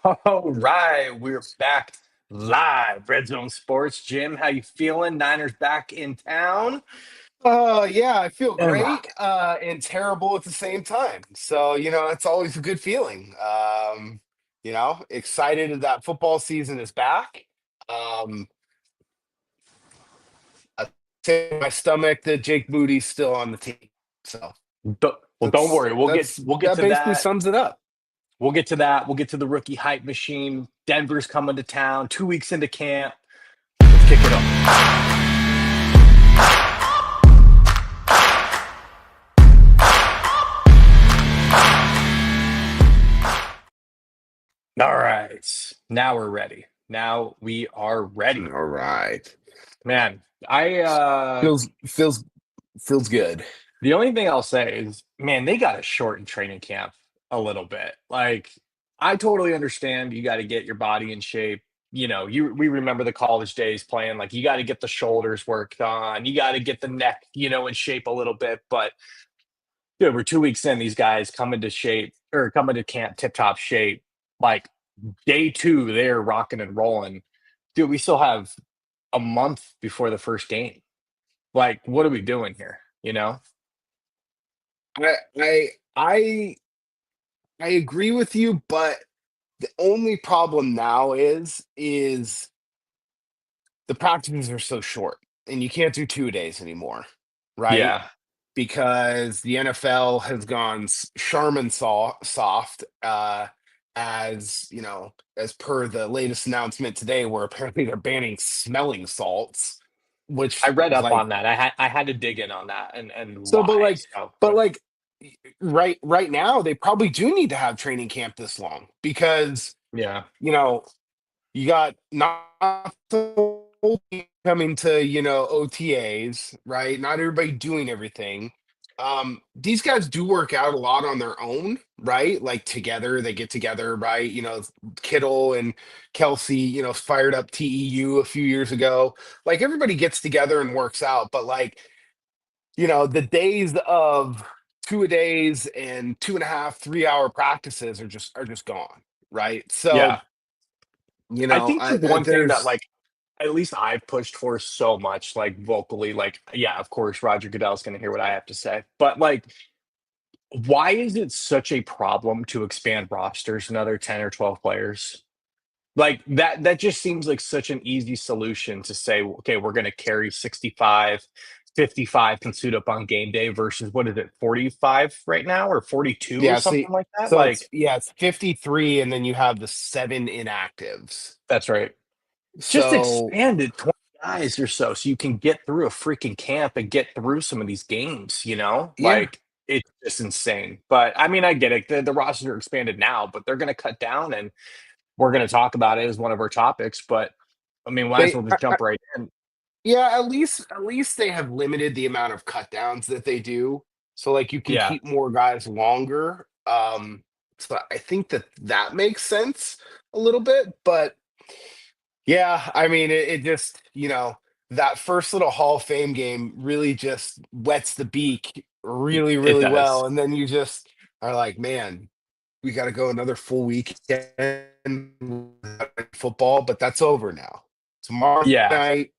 All right, we're back live. Red Zone Sports. Jim, how you feeling? Niners back in town. Yeah, I feel And great and terrible at the same time. So, it's always a good feeling. Excited that football season is back. Um, I say in my stomach that Jake Moody's still on the team. So well, don't worry. We'll get that's we'll get that to basically that. sums it up. We'll get to that. We'll get to the rookie hype machine. Denver's coming to town. 2 weeks into camp. Let's kick it off. All right. Now we're ready. Now we are ready. All right. Man, I Feels good. the only thing I'll say is, man, they got to shorten training camp a little bit. Like, I totally understand you got to get your body in shape. We remember the college days playing, like, you got to get the shoulders worked on, you got to get the neck, in shape a little bit. But dude, we're 2 weeks in, these guys come into shape or come into camp tip top shape. Like day two, they're rocking and rolling. Dude, we still have a month before the first game. Like, what are we doing here? You know? I I I I agree with you, but the only problem now is the practices are so short and you can't do 2 days anymore, right? Yeah. Because the NFL has gone Charmin soft, as per the latest announcement today, where apparently they're banning smelling salts, I which read is up like on that. I had to dig in on that and so, but why. like, So, but like, right now they probably do need to have training camp this long because yeah, you know you got not so old coming to, OTAs, right? Not everybody doing everything. These guys do work out a lot on their own, right? Like together, they get together, right? Kittle and Kelsey, fired up TEU a few years ago. Like everybody gets together and works out, but like, the days of 2 a days and 2.5, 3 hour practices are just gone, right? So, yeah. I think the one thing that, there's like, at least I've pushed for so much, like vocally, like, yeah, of course, Roger Goodell's going to hear what I have to say, but like, why is it such a problem to expand rosters another 10 or 12 players? Like that just seems like such an easy solution to say, okay, we're going to carry 65, 55 can suit up on game day versus what is it, 45 right now or 42 or Yeah, see, something like that? so Like, it's 53, and then you have the seven inactives. that's right. Just So expand it 20 guys or so you can get through a freaking camp and get through some of these games, you know? yeah, Like, it's just insane. But I mean, I get it. The rosters are expanded now, but they're going to cut down and we're going to talk about it as one of our topics. But I mean, might as they well just jump right in. yeah, at least they have limited the amount of cut downs that they do. So like you can Yeah. keep more guys longer. So I think that makes sense a little bit, but yeah, I mean it just, that first little Hall of Fame game really just wets the beak really, It really does. well. And then you just are like, man, we got to go another full weekend without football, but that's over now. Tomorrow Yeah. night,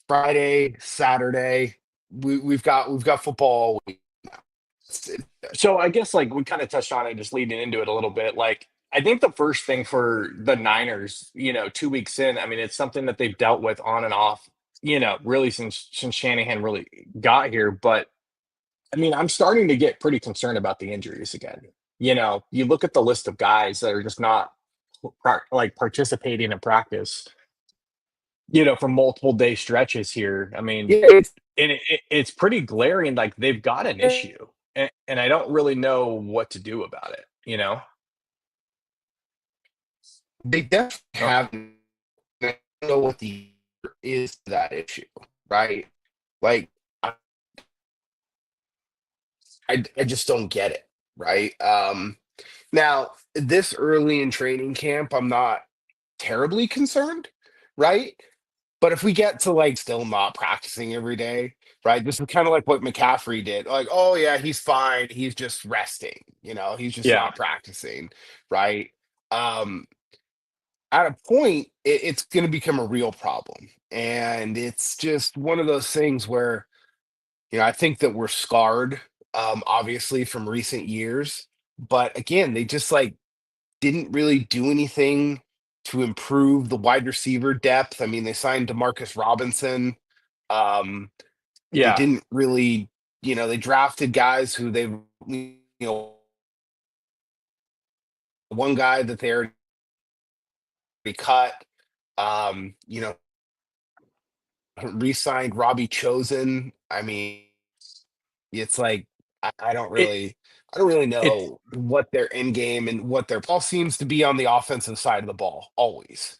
Friday, Saturday, we've got football all week now. It's So I guess like we kind of touched on it just leading into it a little bit. Like I think the first thing for the Niners, 2 weeks in, I mean, it's something that they've dealt with on and off, really since Shanahan really got here. But I mean, I'm starting to get pretty concerned about the injuries again. You look at the list of guys that are just not like participating in practice, for multiple day stretches here. I mean, yeah, and it's pretty glaring. Like they've got an issue, and I don't really know what to do about it. they definitely Oh, have. I don't know what the is to that issue, right? Like I just don't get it, right? Now this early in training camp, I'm not terribly concerned, right? But if we get to like still not practicing every day, right? This is kind of like what McCaffrey did. Like, oh yeah, he's fine. He's just resting, he's just yeah, not practicing, right? Um, at a point, it's going to become a real problem. And it's just one of those things where, I think that we're scarred, obviously, from recent years. But again, they just like didn't really do anything to improve the wide receiver depth. I mean, they signed Demarcus Robinson. Um, they Yeah. didn't really, they drafted guys who they, one guy that they already cut. You know, re-signed Robbie Chosen. I mean, it's like It I don't really it's know what their end game and what their ball seems to be on the offensive side of the ball always.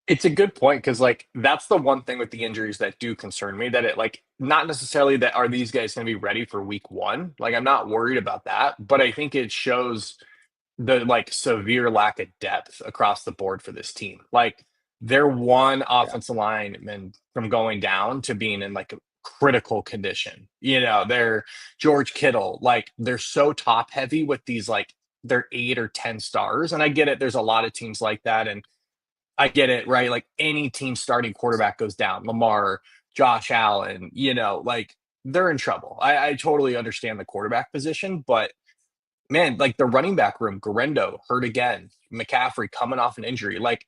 it's a good point because like that's the one thing with the injuries that do concern me that it like not necessarily that are these guys going to be ready for week one. Like I'm not worried about that, but I think it shows the like severe lack of depth across the board for this team. Like they're one Yeah. offensive lineman from going down to being in like a critical condition. You know, they're George Kittle, like they're so top heavy with these like they're 8 or 10 stars. And I get it, there's a lot of teams like that. And I get it, right? Like any team starting quarterback goes down. Lamar, Josh Allen, like they're in trouble. I totally understand the quarterback position, but man, like the running back room, Garendo hurt again, McCaffrey coming off an injury. Like,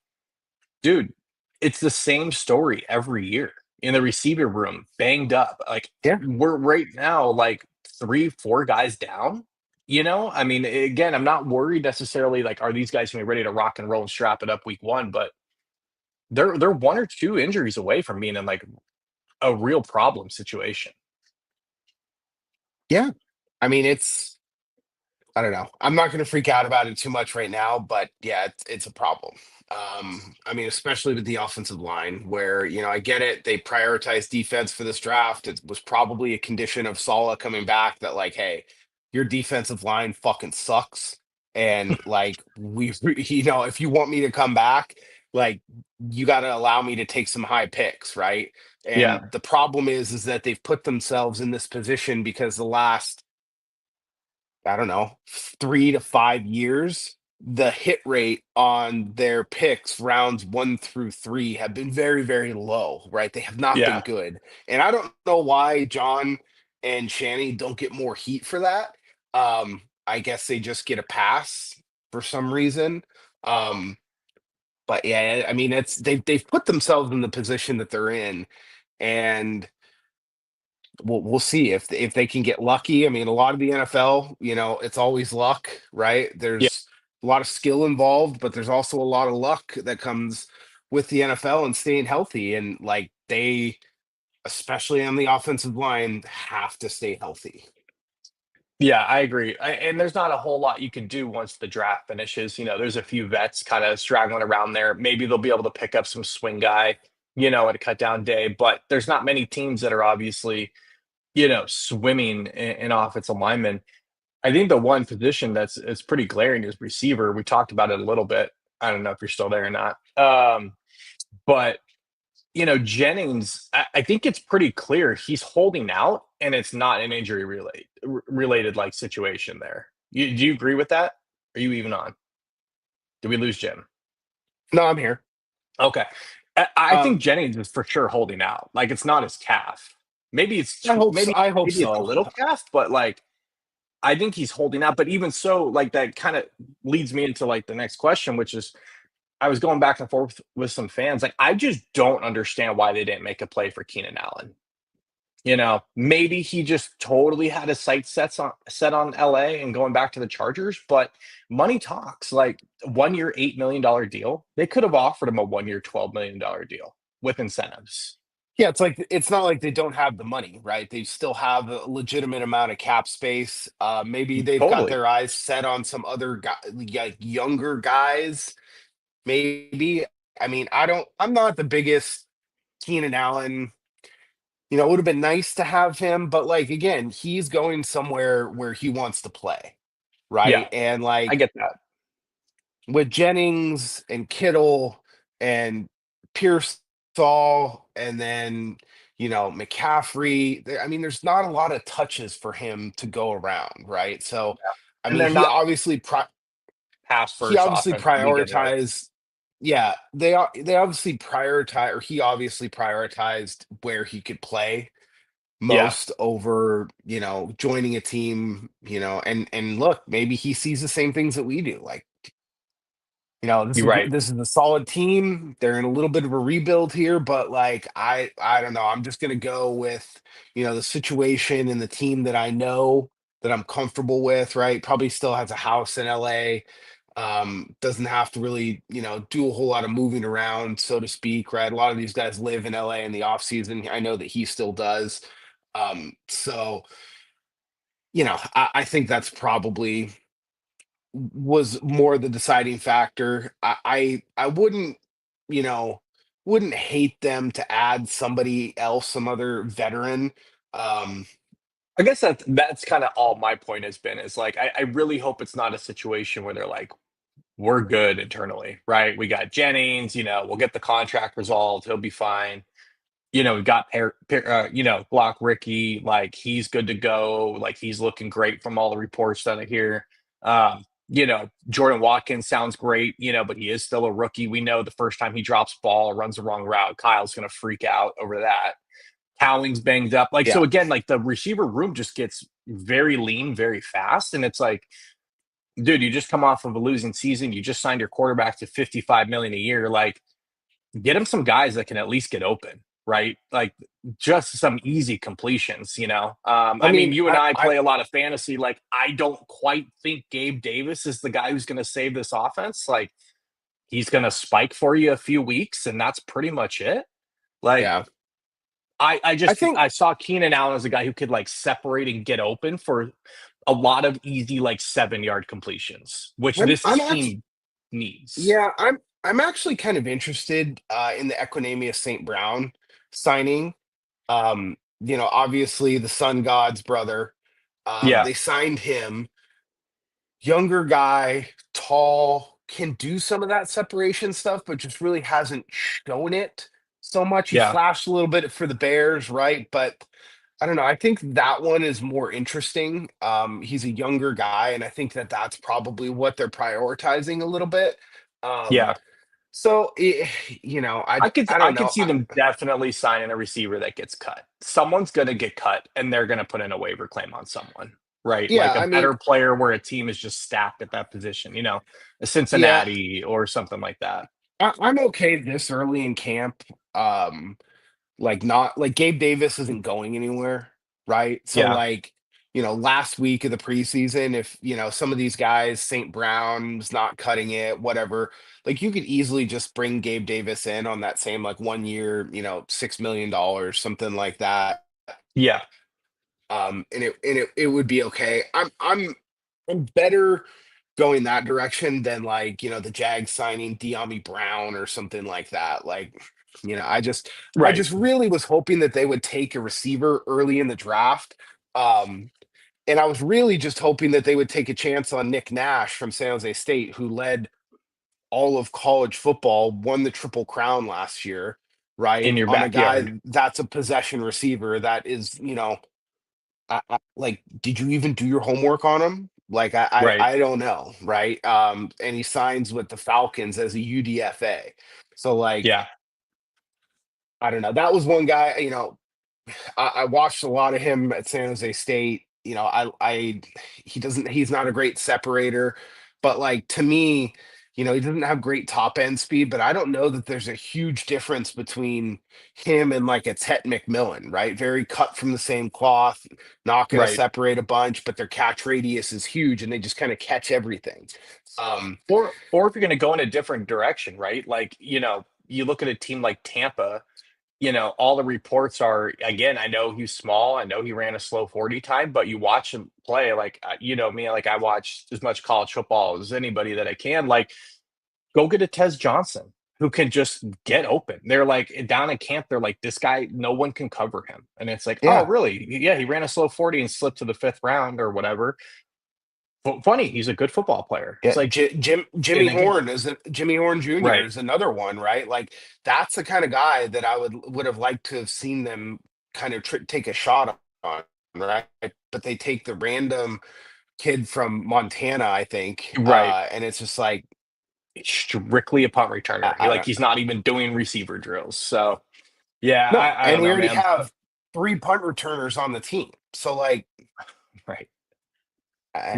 dude, it's the same story every year. In the receiver room, banged up. Like, Yeah. we're right now, like 3, 4 guys down. I mean, again, I'm not worried necessarily. Like, are these guys gonna be ready to rock and roll and strap it up week one? But they're 1 or 2 injuries away from being in like a real problem situation. Yeah. I mean, I don't know. I'm not going to freak out about it too much right now, but yeah, it's a problem. I mean, especially with the offensive line, where I get it. They prioritized defense for this draft. It was probably a condition of Sala coming back that, like, hey, your defensive line fucking sucks, and like if you want me to come back, like you got to allow me to take some high picks, right? Yeah, And the problem is that they've put themselves in this position because the last, I don't know, 3 to 5 years, the hit rate on their picks, rounds 1 through 3, have been very, very low, right? They have not been yeah, good. And I don't know why John and Shanny don't get more heat for that. I guess they just get a pass for some reason. Um, but yeah, I mean, they've put themselves in the position that they're in, and we'll see if they can get lucky. I mean, a lot of the NFL, it's always luck, right? yeah. There's a lot of skill involved, but there's also a lot of luck that comes with the NFL and staying healthy. And like they, especially on the offensive line, have to stay healthy. Yeah, I agree. And there's not a whole lot you can do once the draft finishes. There's a few vets kind of straggling around there. Maybe they'll be able to pick up some swing guy, at a cut down day, but there's not many teams that are obviously, swimming in offensive linemen. I think the one position that's it's pretty glaring is receiver. We talked about it a little bit. I don't know if you're still there or not. But Jennings, I think it's pretty clear he's holding out, and it's not an injury related like situation there. Do you agree with that? Are you even on? Did we lose Jim? No, I'm here. Okay, I think Um, Jennings is for sure holding out. Like it's not his calf. Maybe I hope so. maybe I hope maybe it's a so. little calf, but like I think he's holding out. But even so, like that kind of leads me into like the next question, which is I was going back and forth with some fans. Like I just don't understand why they didn't make a play for Keenan Allen. Maybe he just totally had his sights set on LA and going back to the Chargers, but money talks. Like 1 year, $8 million deal. They could have offered him a 1 year, $12 million deal with incentives. Yeah, it's not like they don't have the money, right? They still have a legitimate amount of cap space. Maybe they've got Totally. their eyes set on some other guy, like younger guys. Maybe. I mean, I'm not the biggest Keenan Allen. It would have been nice to have him, but like again, he's going somewhere where he wants to play, Yeah, right? And I like get that. with Jennings and Kittle and Pierce Saul and then McCaffrey. I mean, there's not a lot of touches for him to go around, right? So, I And mean, they're he not obviously pass he first obviously offense to begin with. prioritized. yeah, they obviously prioritize, or he obviously prioritized where he could play Yeah, most over, joining a team, and look, maybe he sees the same things that we do. Like, this you're is right. this is a solid team. They're in a little bit of a rebuild here, but like I don't know. I'm just gonna go with, the situation and the team that I know that I'm comfortable with, right? Probably still has a house in LA. Doesn't have to really, do a whole lot of moving around, so to speak, right? A lot of these guys live in LA in the off season. I know that he still does. So, I think that's probably was more the deciding factor. I wouldn't, you know, wouldn't hate them to add somebody else, some other veteran. Um, I guess that's kind of all my point has been is like I really hope it's not a situation where they're like, we're good internally, right? We got Jennings, we'll get the contract resolved, he'll be fine. We've got Block Ricky, like he's good to go, like he's looking great from all the reports that I hear. Jordan Watkins sounds great, but he is still a rookie. We know the first time he drops ball or runs the wrong route, Kyle's gonna freak out over that. Cowling's banged up. Like, so yeah, again, like the receiver room just gets very lean very fast. And it's like, dude, you just come off of a losing season. You just signed your quarterback to 55 million a year. Like, get him some guys that can at least get open, right? Like just some easy completions, I I mean, mean, you and I, I I play a lot of fantasy. Like, I don't quite think Gabe Davis is the guy who's going to save this offense. Like, he's going to spike for you a few weeks, and that's pretty much it. Like, yeah, I I just think, I saw Keenan Allen as a guy who could like separate and get open for a lot of easy like 7 yard completions, which this I'm actually, team needs. yeah, I'm actually kind of interested in the Equinemius St. Brown signing. Obviously the Sun God's brother. Yeah, They signed him. Younger guy, tall, can do some of that separation stuff, but just really hasn't shown it so much. He yeah, flashed a little bit for the Bears, right? But I don't know. I think that one is more interesting. He's a younger guy, and I think that that's probably what they're prioritizing a little bit. Um, yeah. so I I don't could know. see them definitely signing a receiver that gets cut. Someone's going to get cut, and they're going to put in a waiver claim on someone, right? Yeah, Like a I mean, better player where a team is just stacked at that position, a yeah, Cincinnati or something like that. I'm okay this early in camp. Um, Like not like Gabe Davis isn't going anywhere, right? So Yeah, like, last week of the preseason, if some of these guys, St. Brown's not cutting it, whatever, like you could easily just bring Gabe Davis in on that same like 1 year, $6 million, something like that. yeah, And it would be okay. I'm better going that direction than like, the Jags signing De'Ami Brown or something like that. Like, I right. just really was hoping that they would take a receiver early in the draft. Um, and I was really just hoping that they would take a chance on Nick Nash from San Jose State, who led all of college football, won the Triple Crown last year, In right? your On a guy backyard, that's a possession receiver that is, like, did you even do your homework on him? Like, right? I don't know, right? And he signs with the Falcons as a UDFA. So, like, Yeah, I don't know. That was one guy, I watched a lot of him at San Jose State. He's not a great separator, but like to me, he doesn't have great top end speed, but I don't know that there's a huge difference between him and like a Tet McMillan, right? Very cut from the same cloth, not going to right. separate a bunch, but their catch radius is huge and they just kind of catch everything. Um, Or if you're going to go in a different direction, right? Like, you look at a team like Tampa, all the reports are, again, I know he's small. I know he ran a slow 40 time, but you watch him play, like, me, like I watch as much college football as anybody that I can. Like, go get a Tez Johnson who can just get open. They're like, down in camp, they're like, this guy, no one can cover him. And it's like, oh, yeah. really? Yeah, he ran a slow 40 and slipped to the fifth round or whatever. But funny, he's a good football player. It's Yeah, like, Jimmy and again, Horn Jimmy Horn Jr. right, is another one, right? Like that's the kind of guy that I would have liked to have seen them kind of take a shot on, right? But they take the random kid from Montana, I think, right. and it's just like strictly a punt returner. I don't He's not even doing receiver drills. So yeah, know. I And don't we know, already man. have 3 punt returners on the team. So like Right. I,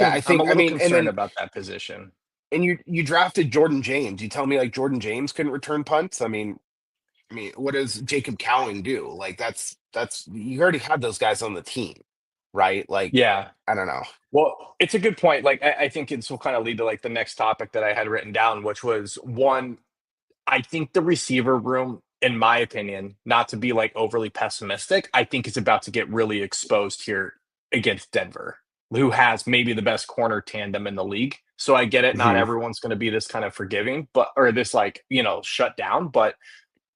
I I'm a think I little mean, and concerned then about that position. and you drafted Jordan James. You tell me like Jordan James couldn't return punts? I mean, what does Jacob Cowing do? Like that's you already had those guys on the team, right? Like Yeah. I don't know. Well, it's a good point. I think this will kind of lead to like the next topic that I had written down, which was one, I think the receiver room, in my opinion, not to be like overly pessimistic, I think it's about to get really exposed here against Denver, who has maybe the best corner tandem in the league. So I get it. Not Hmm. everyone's going to be this kind of forgiving, but, or this like, shut down, but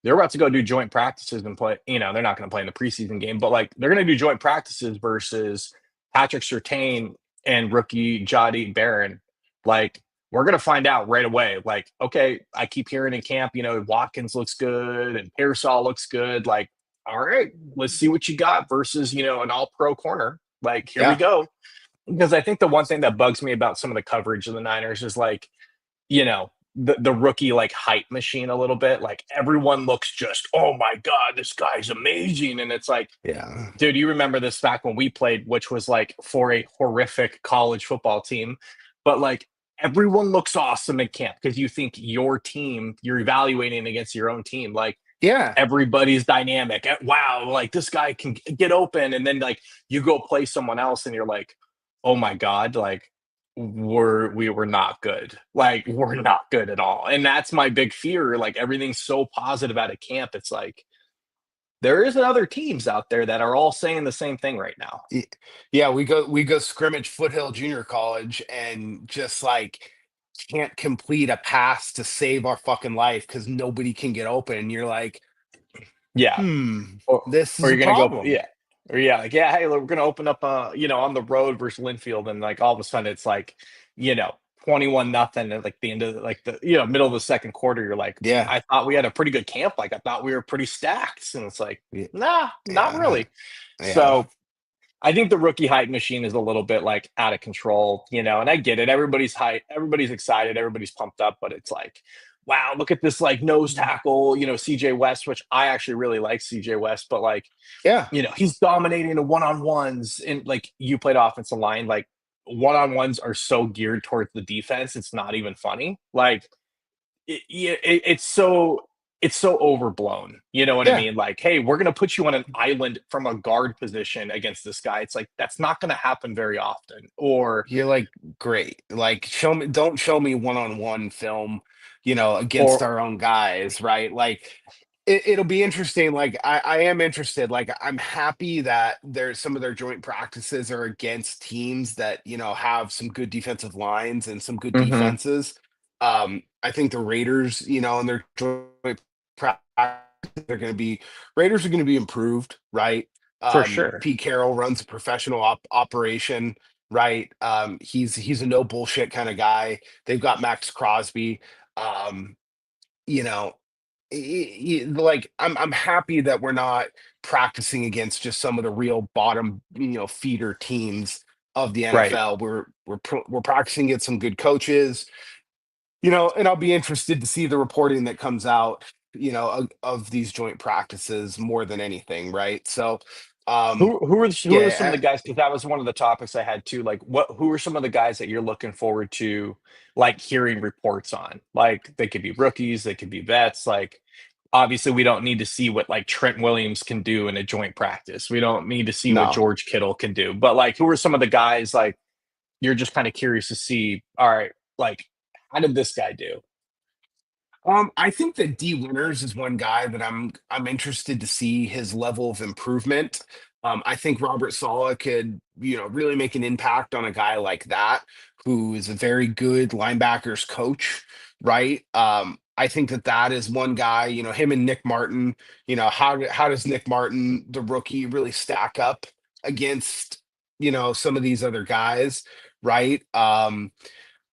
they're about to go do joint practices and play. They're not going to play in the preseason game, but like they're going to do joint practices versus Patrick Surtain and rookie Jody Barron. Like we're going to find out right away. Like, okay, I keep hearing in camp, Watkins looks good and Pearsall looks good. Like, all right, let's see what you got versus, an all pro corner. Like, here we Yeah. go. Because I think the one thing that bugs me about some of the coverage of the Niners is like, the rookie like hype machine a little bit. Like everyone looks just, oh my God, this guy's amazing. And it's like, Yeah. dude, you remember this back when we played, which was like for a horrific college football team. But like everyone looks awesome in camp because you think your team, you're evaluating against your own team. Like Yeah. everybody's dynamic. Wow, like this guy can get open, and then like you go play someone else, and you're like, oh my god, like we were not good. Like we're not good at all, and that's my big fear. Like everything's so positive out of camp. It's like there is other teams out there that are all saying the same thing right now. Y- Yeah, we go scrimmage Foothill Junior College and just like can't complete a pass to save our fucking life because nobody can get open. And you're like, Yeah, or this or is a you're gonna go, problem. yeah, or yeah, like yeah, hey, look, we're gonna open up, on the road versus Linfield, and like all of a sudden it's like, you know, 21-0 at like the end of like the middle of the second quarter. You're like, Yeah. I thought we had a pretty good camp, like I thought we were pretty stacked, and it's like, Yeah. nah, not Yeah. really. Yeah. So I think the rookie hype machine is a little bit like out of control, and I get it. Everybody's hype, everybody's excited, everybody's pumped up, but it's like, wow, look at this like nose tackle, CJ West, which I actually really like CJ West, but like, Yeah. he's dominating the one-on-ones, and like you played offensive line, like one-on-ones are so geared towards the defense, it's not even funny. Like it's so overblown. You know what I Yeah. mean? Like, hey, we're gonna put you on an island from a guard position against this guy. It's like that's not gonna happen very often. Or You're like, great. Like, don't show me one-on-one film, against or our own guys, right? Like, it'll be interesting. Like, I am interested. Like, I'm happy that there's some of their joint practices are against teams that, have some good defensive lines and some good Mhm, defenses. I think the Raiders, and their joint practice are going to be Raiders are going to be improved, right? for sure. Pete Carroll runs a professional operation, right? He's a no bullshit kind of guy. They've got Max Crosby. Um, you know, like I'm happy that we're not practicing against just some of the real bottom, feeder teams of the Right. NFL. We're practicing against some good coaches, and I'll be interested to see the reporting that comes out, of these joint practices more than anything, right? So, Who are some of yeah, the guys? Because that was one of the topics I had too. Like, who are some of the guys that you're looking forward to, like hearing reports on? Like, they could be rookies, they could be vets. Like, obviously, we don't need to see what like Trent Williams can do in a joint practice. We don't need to see what no. George Kittle can do. But like, who are some of the guys like you're just kind of curious to see? All right, like, how did this guy do? I think that D Winters is one guy that I'm interested to see his level of improvement. I think Robert Sala could, really make an impact on a guy like that, who is a very good linebackers coach, right? I think that is one guy, him and Nick Martin, how does Nick Martin, the rookie, really stack up against, some of these other guys, right?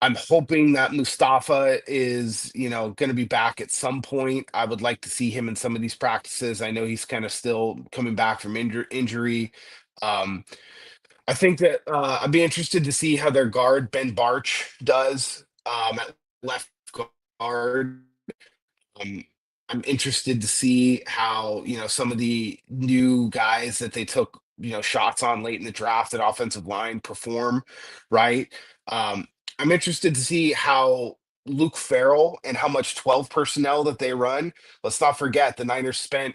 I'm hoping that Mustafa is, going to be back at some point. I would like to see him in some of these practices. I know he's kind of still coming back from injury. Um, I think that I'd be interested to see how their guard Ben Barch does. left guard. Um, I'm interested to see how, some of the new guys that they took, shots on late in the draft at offensive line perform, right? Um, I'm interested to see how Luke Farrell and how much 12 personnel that they run. Let's not forget the Niners spent,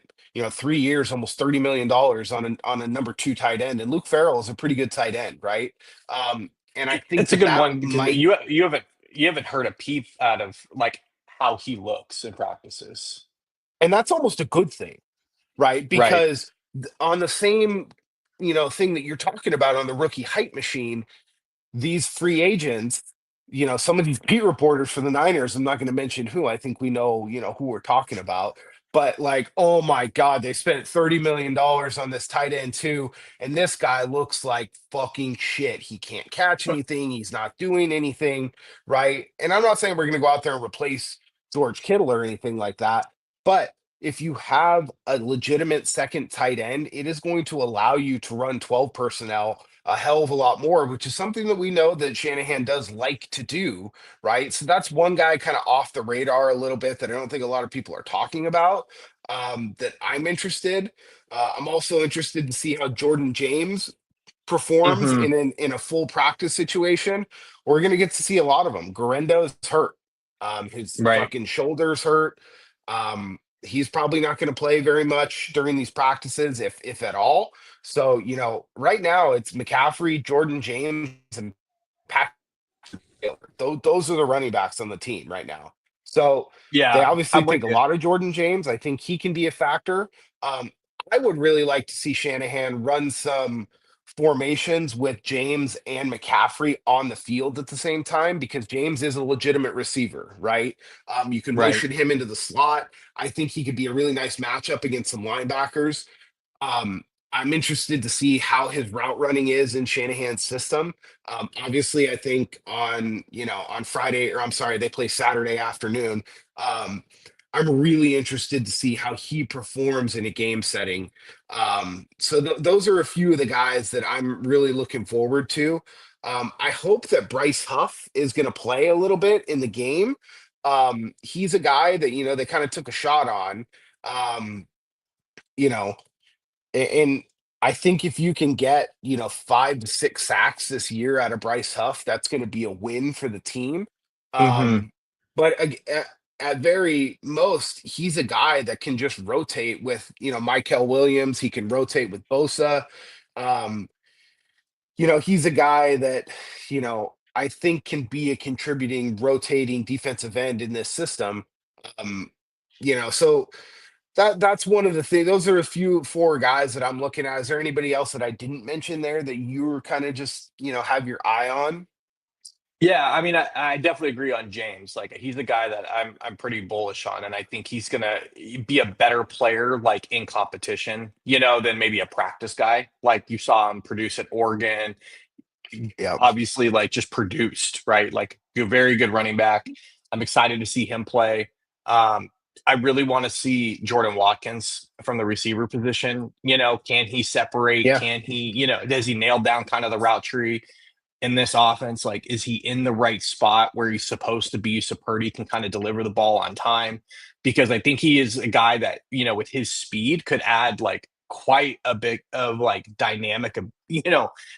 3 years, almost $30 million on a number two tight end, and Luke Farrell is a pretty good tight end, right? And I think It's a that good that one because might you haven't heard a peep out of like how he looks in practices. and that's almost a good thing, right? Right. Because on the same, thing that you're talking about on the rookie hype machine, these free agents, some of these beat reporters for the Niners, I'm not going to mention who, I think we know, who we're talking about, but like, oh my God, they spent $30 million on this tight end too. And this guy looks like fucking shit. He can't catch anything. He's not doing anything. Right. And I'm not saying we're going to go out there and replace George Kittle or anything like that. But if you have a legitimate second tight end, it is going to allow you to run 12 personnel a hell of a lot more, which is something that we know that Shanahan does like to do, right? So that's one guy kind of off the radar a little bit that I don't think a lot of people are talking about. That I'm interested. I'm also interested to see how Jordan James performs Hmm. in a full practice situation. We're gonna get to see a lot of them. Guarendo's hurt. His Right. fucking shoulders hurt. He's probably not going to play very much during these practices, if at all. So, right now it's McCaffrey, Jordan James, and Patrick Taylor. Those are the running backs on the team right now. So they Yeah, obviously I'm with think a you. lot of Jordan James. I think he can be a factor. Um, I would really like to see Shanahan run some formations with James and McCaffrey on the field at the same time because James is a legitimate receiver, right? You can Right. motion him into the slot. I think he could be a really nice matchup against some linebackers. Um, I'm interested to see how his route running is in Shanahan's system. Obviously, I think on Friday, or I'm sorry, they play Saturday afternoon. Um, I'm really interested to see how he performs in a game setting. So those are a few of the guys that I'm really looking forward to. I hope that Bryce Huff is going to play a little bit in the game. He's a guy that they kind of took a shot on. Um, you know, and I think if you can get, 5 to 6 sacks this year out of Bryce Huff, that's going to be a win for the team. Hmm. Um, but at very most, he's a guy that can just rotate with, Michael Williams. He can rotate with Bosa. Um, he's a guy that, I think can be a contributing, rotating defensive end in this system. Um, so that's one of the things. Those are a few four guys that I'm looking at. Is there anybody else that I didn't mention there that you were kind of just have your eye on? Yeah, I mean, I definitely agree on James. Like, he's the guy that I'm pretty bullish on, and I think he's gonna be a better player, like in competition, than maybe a practice guy. Like you saw him produce at Oregon, Yeah, obviously, like just produced, right? Like a very good running back. I'm excited to see him play. Um, I really want to see Jordan Watkins from the receiver position. Can he separate? yeah, Can he, does he nail down kind of the route tree in this offense? Like, is he in the right spot where he's supposed to be so Purdy can kind of deliver the ball on time? Because I think he is a guy that, with his speed could add like quite a bit of like dynamic,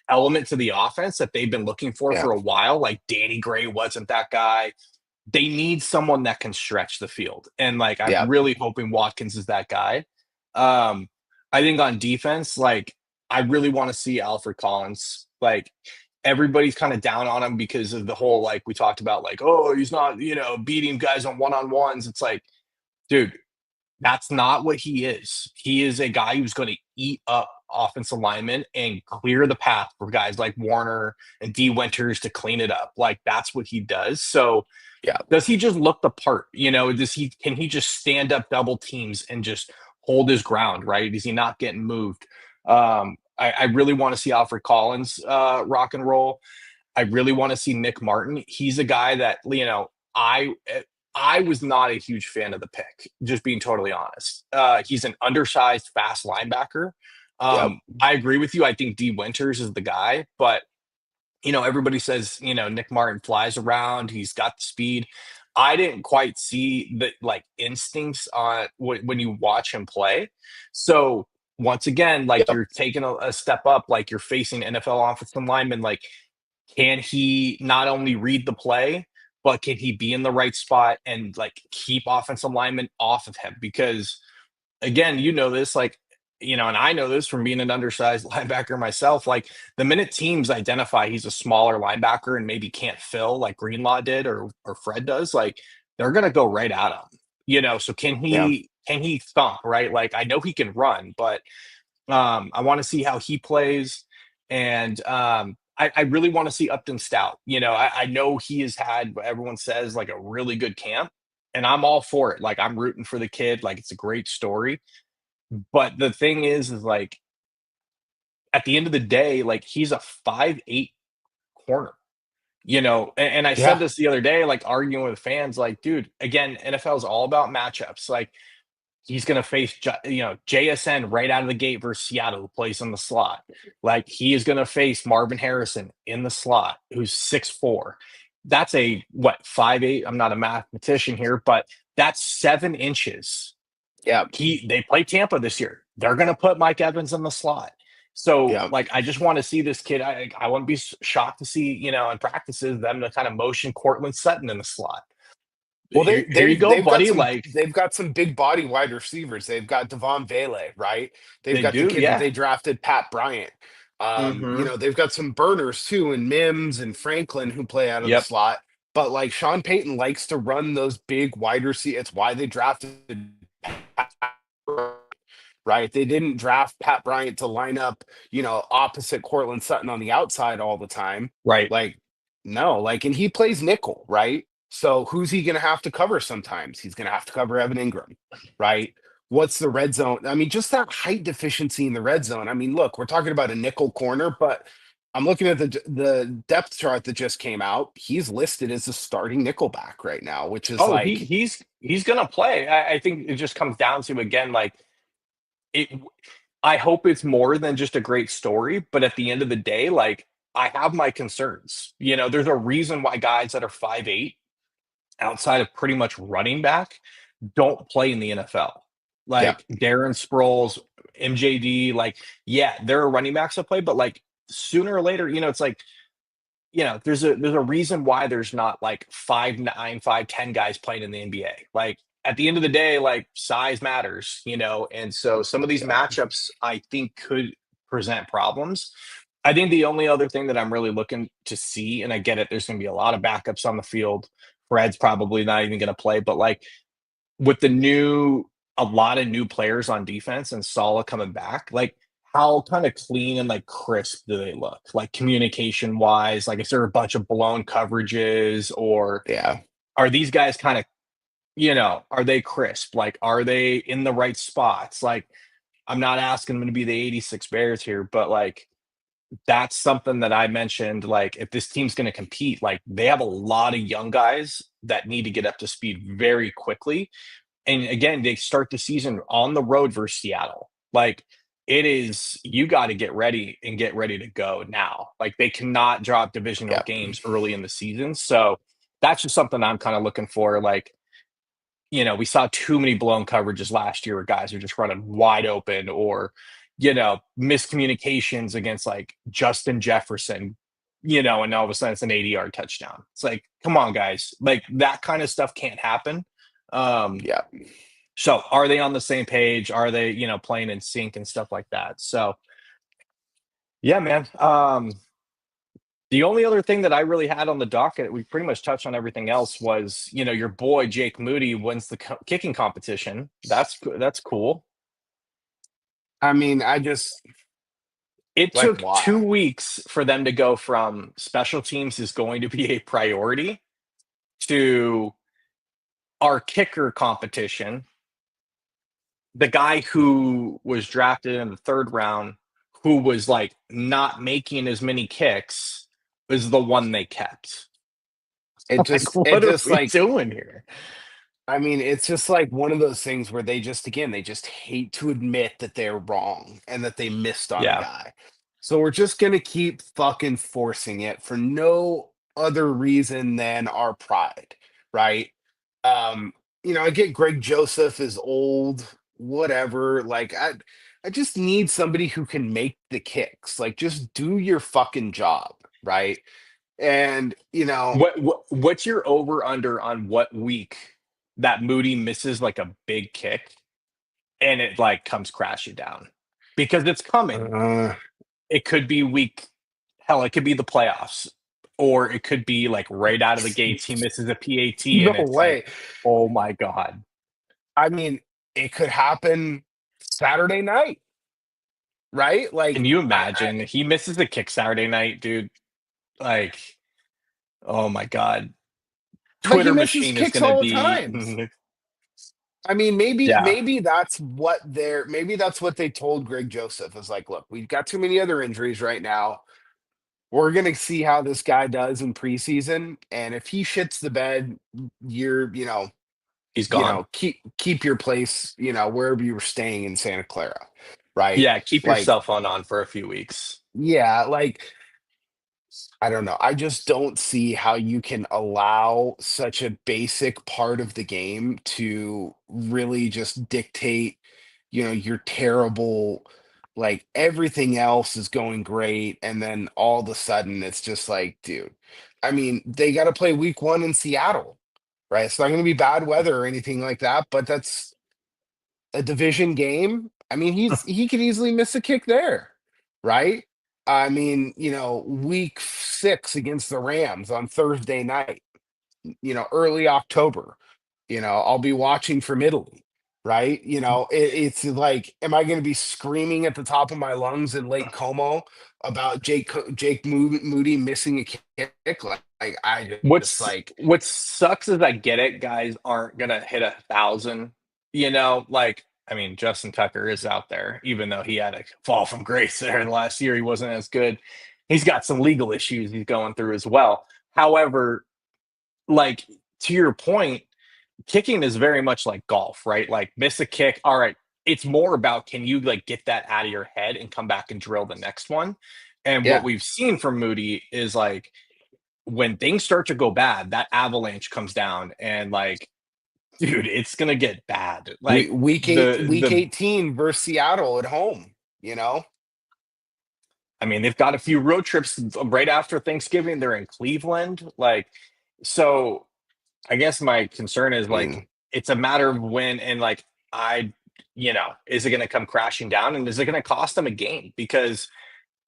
element to the offense that they've been looking yeah, for a while. Like Danny Gray wasn't that guy. They need someone that can stretch the field. And like I'm yeah, really hoping Watkins is that guy. Um, I think on defense, like I really want to see Alfred Collins. Like everybody's kind of down on him because of the whole like we talked about, like, oh, he's not, beating guys on one-on-ones. It's like, dude, that's not what he is. He is a guy who's going to eat up offensive linemen and clear the path for guys like Warner and D Winters to clean it up. Like that's what he does. So yeah, does he just look the part? Can he just stand up double teams and just hold his ground, right? Is he not getting moved? I really want to see Alfred Collins rock and roll. I really want to see Nick Martin. He's a guy that, I was not a huge fan of the pick, just being totally honest. He's an undersized, fast linebacker. yeah, I agree with you. I think D Winters is the guy, but everybody says, Nick Martin flies around. He's got the speed. I didn't quite see the like instincts on when you watch him play. So once again, like Yep. you're taking a step up, like you're facing NFL offensive linemen. Like, can he not only read the play, but can he be in the right spot and like keep offensive linemen off of him? Because again, you know this, like, and I know this from being an undersized linebacker myself. Like, the minute teams identify he's a smaller linebacker and maybe can't fill like Greenlaw did or Fred does, like they're gonna go right at him. So Yeah. can he thump, right? Like I know he can run, but I want to see how he plays. And I really want to see Upton Stout. I know he has had what everyone says like a really good camp, and I'm all for it. Like I'm rooting for the kid. Like it's a great story. But the thing is like at the end of the day, like he's a 5'8" corner. And I said Yeah. this the other day, like arguing with fans, like, dude, again, NFL is all about matchups. Like he's going to face, JSN right out of the gate versus Seattle, who plays in the slot. Like he is going to face Marvin Harrison in the slot, who's 6'4". That's a what, 5'8". I'm not a mathematician here, but that's 7 inches. Yeah. They play Tampa this year. They're going to put Mike Evans in the slot. So, Yeah. like, I just want to see this kid. I wouldn't be shocked to see, in practices, them to kind of motion Cortland Sutton in the slot. Well, Here you go, buddy. Like, they've got some big body wide receivers. They've got Devon Vele, right? They've they got the do, kid that yeah. they drafted, Pat Bryant. Hmm. They've got some burners too, and Mims and Franklin who play out of the Yep. slot. But like Sean Payton likes to run those big wide receivers. It's why they drafted Pat Bryant, right? They didn't draft Pat Bryant to line up, opposite Cortland Sutton on the outside all the time. Right. Like, no, like, and he plays nickel, right? So who's he going to have to cover sometimes? He's going to have to cover Evan Ingram, right? What's the red zone? I mean, just that height deficiency in the red zone. I mean, look, we're talking about a nickel corner, but I'm looking at the depth chart that just came out. He's listed as a starting nickelback right now, which is Oh, like, he's gonna play. I think it just comes down to again, like it. I hope it's more than just a great story, but at the end of the day, like I have my concerns. There's a reason why guys that are 5'8", outside of pretty much running back, don't play in the NFL. yeah, Like Darren Sproles, MJD, like, yeah, there are running backs that play, but like sooner or later, it's like, there's a reason why there's not like 5'9", 5'10" guys playing in the NBA. Like at the end of the day, like size matters, and so some of these yeah, matchups I think could present problems. I think the only other thing that I'm really looking to see, and I get it, there's going to be a lot of backups on the field. Fred's probably not even going to play, but like with a lot of new players on defense and Sala coming back, like how kind of clean and like crisp do they look? Like communication wise, like is there a bunch of blown coverages or yeah, are these guys kind of, are they crisp? Like, are they in the right spots? Like, I'm not asking them to be the 86 Bears here, but like, that's something that I mentioned. Like, if this team's going to compete, like, they have a lot of young guys that need to get up to speed very quickly. And again, they start the season on the road versus Seattle. Like, you got to get ready to go now. Like, they cannot drop divisional yeah. games early in the season. So that's just something I'm kind of looking for. Like, we saw too many blown coverages last year where guys are just running wide open or, miscommunications against like Justin Jefferson, and all of a sudden it's an 80-yard touchdown. It's like, come on, guys. Like that kind of stuff can't happen. Um, Yeah. so are they on the same page? Are they, playing in sync and stuff like that? So yeah, man. The only other thing that I really had on the docket, we pretty much touched on everything else, was your boy Jake Moody wins the kicking competition. That's cool. I mean, I just It like took two why? weeks for them to go from special teams is going to be a priority to our kicker competition. The guy who was drafted in the third round, who was like not making as many kicks, is the one they kept. Like, It what are just we like, doing here? I mean, it's just like one of those things where they just hate to admit that they're wrong and that they missed on a Yeah. guy. So we're just gonna keep fucking forcing it for no other reason than our pride, right? Um, I get Greg Joseph is old, whatever. Like I just need somebody who can make the kicks. Like just do your fucking job, right? And What's your over under on what week that Moody misses like a big kick and it like comes crashing down? Because it's coming. uh, It could be week hell, it could be the playoffs. Or it could be like right out of the gates, he misses a PAT no and it's like, way. oh my God. I mean, it could happen Saturday night, right? Can you imagine? He misses the kick Saturday night, dude. Like, oh my God. But he Twitter misses machine is kicks gonna all the be times. I mean, maybe yeah, maybe that's what they told Greg Joseph is like, look, we've got too many other injuries right now. We're gonna see how this guy does in preseason, and if he shits the bed, you're he's gone. keep your place, wherever you were staying in Santa Clara, right? Yeah, keep your Like, cell phone on for a few weeks. yeah, like I don't know. I just don't see how you can allow such a basic part of the game to really just dictate, your terrible, like everything else is going great. And then all of a sudden it's just like, dude, I mean, they got to play week 1 in Seattle, right? It's not going to be bad weather or anything like that, but that's a division game. I mean, he could easily miss a kick there, right? I mean, week 6 against the Rams on Thursday night, early October. I'll be watching from Italy, right? It's like, am I going to be screaming at the top of my lungs in Lake Como about Jake Moody missing a kick? Like I just like, What sucks is I get it, guys aren't gonna hit 1,000. Like I mean, Justin Tucker is out there, even though he had a fall from grace there last year. He wasn't as good. He's got some legal issues he's going through as well. However, like to your point, kicking is very much like golf, right? Like miss a kick. All right. It's more about can you like get that out of your head and come back and drill the next one. And what yeah, we've seen from Moody is like when things start to go bad, that avalanche comes down and like, dude, it's gonna get bad. we, Like week eight, week the 18 versus Seattle at home, I mean, they've got a few road trips right after Thanksgiving. They're in Cleveland. Like, so I guess my concern is I like mean, it's a matter of when and like I, is it gonna come crashing down and is it gonna cost them a game? Because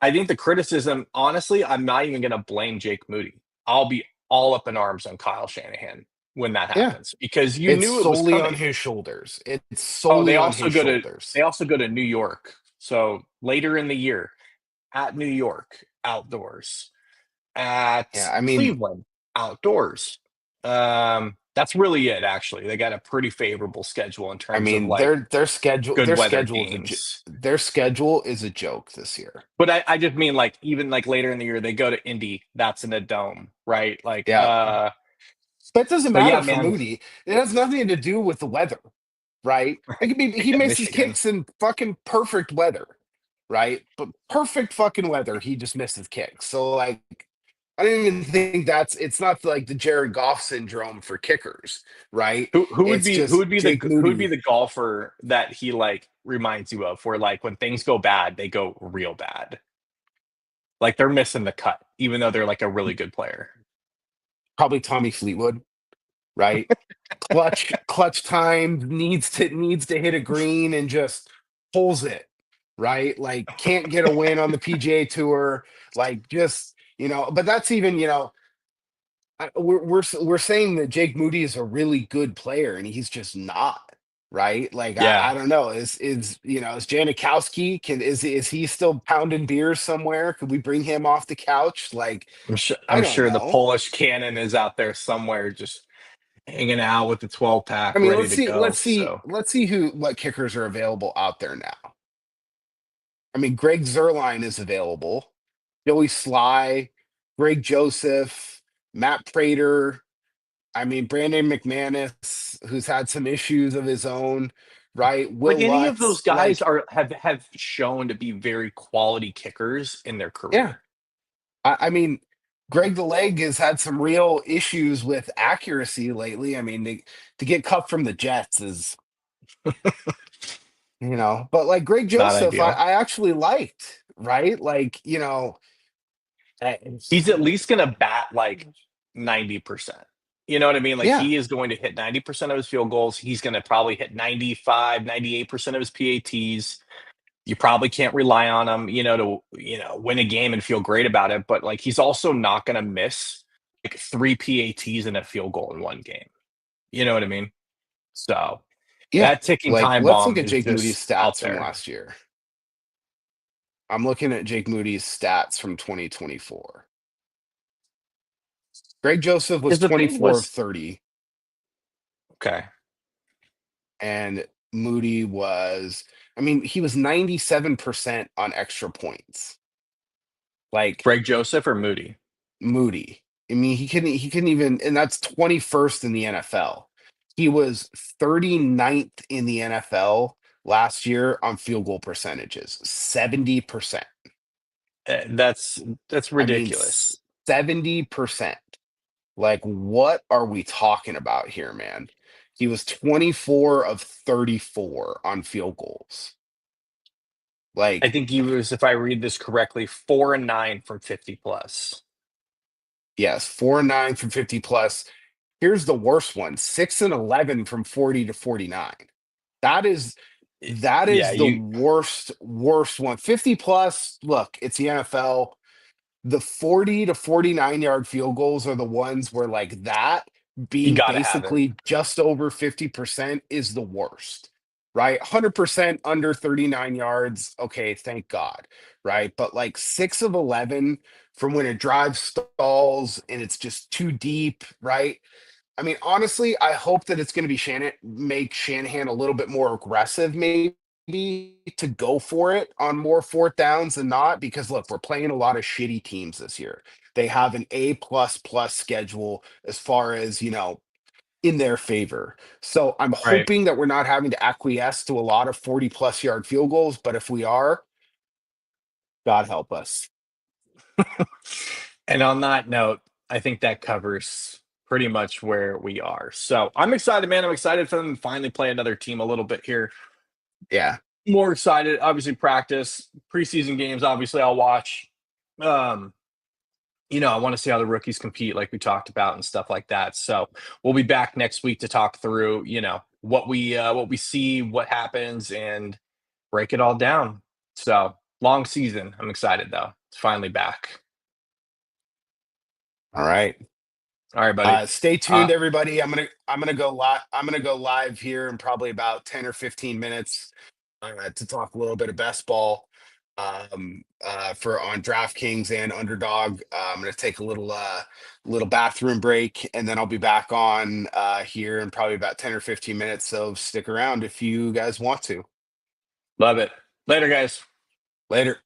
I think the criticism, honestly, I'm not even going to blame Jake Moody. I'll be all up in arms on Kyle Shanahan when that yeah. happens because you It's knew it was solely on coming. his shoulders. It's Oh, solely on his they shoulders. also go to New York. So later in the year at New York outdoors, at Yeah, I mean, Cleveland outdoors. That's really it. Actually, they got a pretty favorable schedule in terms of like their schedule good their weather schedule is games. their schedule is a joke this year. But I just mean like even like later in the year they go to Indy, that's in a dome, right? Like Yeah, but it doesn't so yeah, matter for man. Moody. It has nothing to do with the weather, right? It could be he Yeah, misses Michigan. kicks in fucking perfect weather, right? But perfect fucking weather, he just misses kicks. So like, I don't even think it's not like the Jared Goff syndrome for kickers, right? It's just Jake Who would be Moody. the golfer that he like reminds you of where like when things go bad, they go real bad. Like they're missing the cut, even though they're like a really good player. Probably Tommy Fleetwood, right? Clutch time needs to hit a green and just pulls it, right? Like can't get a win on the PGA tour, like just but that's even we're saying that Jake Moody is a really good player and he's just not, right? Like I Yeah. don't know, is Janikowski is he still pounding beers somewhere? Could we bring him off the couch? Like I I'm don't sure the know. Polish cannon is out there somewhere just hanging out with the 12 I pack mean, ready let's to see, go. let's see, So let's see what kickers are available out there now. I mean, Greg Zerline is available, Joey Sly, Greg Joseph, Matt Prater. I mean, Brandon McManus, who's had some issues of his own, right? like Will any of Lutz, those guys like, are have shown to be very quality kickers in their yeah. career. I mean, Greg the Leg has had some real issues with accuracy lately. I mean, to get cut from the Jets is, but like Greg Not Joseph, I, ideal. I actually liked, right? Like, He's at least going to bat like 90%. You know what I mean? Like yeah, he is going to hit 90% of his field goals. He's going to probably hit 95, 98% of his PATs. You probably can't rely on him, to win a game and feel great about it. But like he's also not going to miss like three PATs and a field goal in one game. You know what I mean? So yeah. that ticking Like, time let's look bomb at is Jake Moody's just out stats from there. last year. I'm looking at Jake Moody's stats from 2024. Greg Joseph was Because the thing 24 of was, 30, okay, and Moody was, I mean, he was 97% on extra points. Like, Greg Joseph or Moody. Moody. I mean, he couldn't even, and that's 21st in the NFL. He was 39th in the NFL last year on field goal percentages, 70%. That's I mean, ridiculous. 70%. Like, what are we talking about here, man? He was 24 of 34 on field goals. I Like, think he was, if I read this correctly, 4 and 9 from 50 plus. yes, 4 and 9 from 50 plus. Here's the worst one: 6 and 11 from 40 to 49. That is that Yeah, is the you worst one. 50 plus, look, it's the NFL. The 40 to 49 yard field goals are the ones where like that you being got to have it. basically just over 50% is the worst. Right? 100% under 39 yards. Okay, thank God. Right? But like 6 of 11 from when a drive stalls and it's just too deep, right? I mean, honestly, I hope that it's going to be make Shanahan a little bit more aggressive, maybe to go for it on more fourth downs than not. Because look, we're playing a lot of shitty teams this year. They have an A++ schedule as far as in their favor. So I'm Right. hoping that we're not having to acquiesce to a lot of 40+ yard field goals. But if we are, God help us. And on that note, I think that covers pretty much where we are. So I'm excited, man. I'm excited for them to finally play another team a little bit here. Yeah. More excited, obviously, practice, preseason games, obviously, I'll watch. Um, I want to see how the rookies compete, like we talked about and stuff like that. So we'll be back next week to talk through, what we see, what happens, and break it all down. So long season. I'm excited though. It's finally back. All right. All right, buddy. Stay Uh, tuned, everybody. I'm gonna go live. I'm gonna go live here in probably about 10 or 15 minutes to talk a little bit of best ball for on DraftKings and Underdog. I'm gonna take a little bathroom break, and then I'll be back on here in probably about 10 or 15 minutes. So stick around if you guys want to. Love it. Later, guys. Later.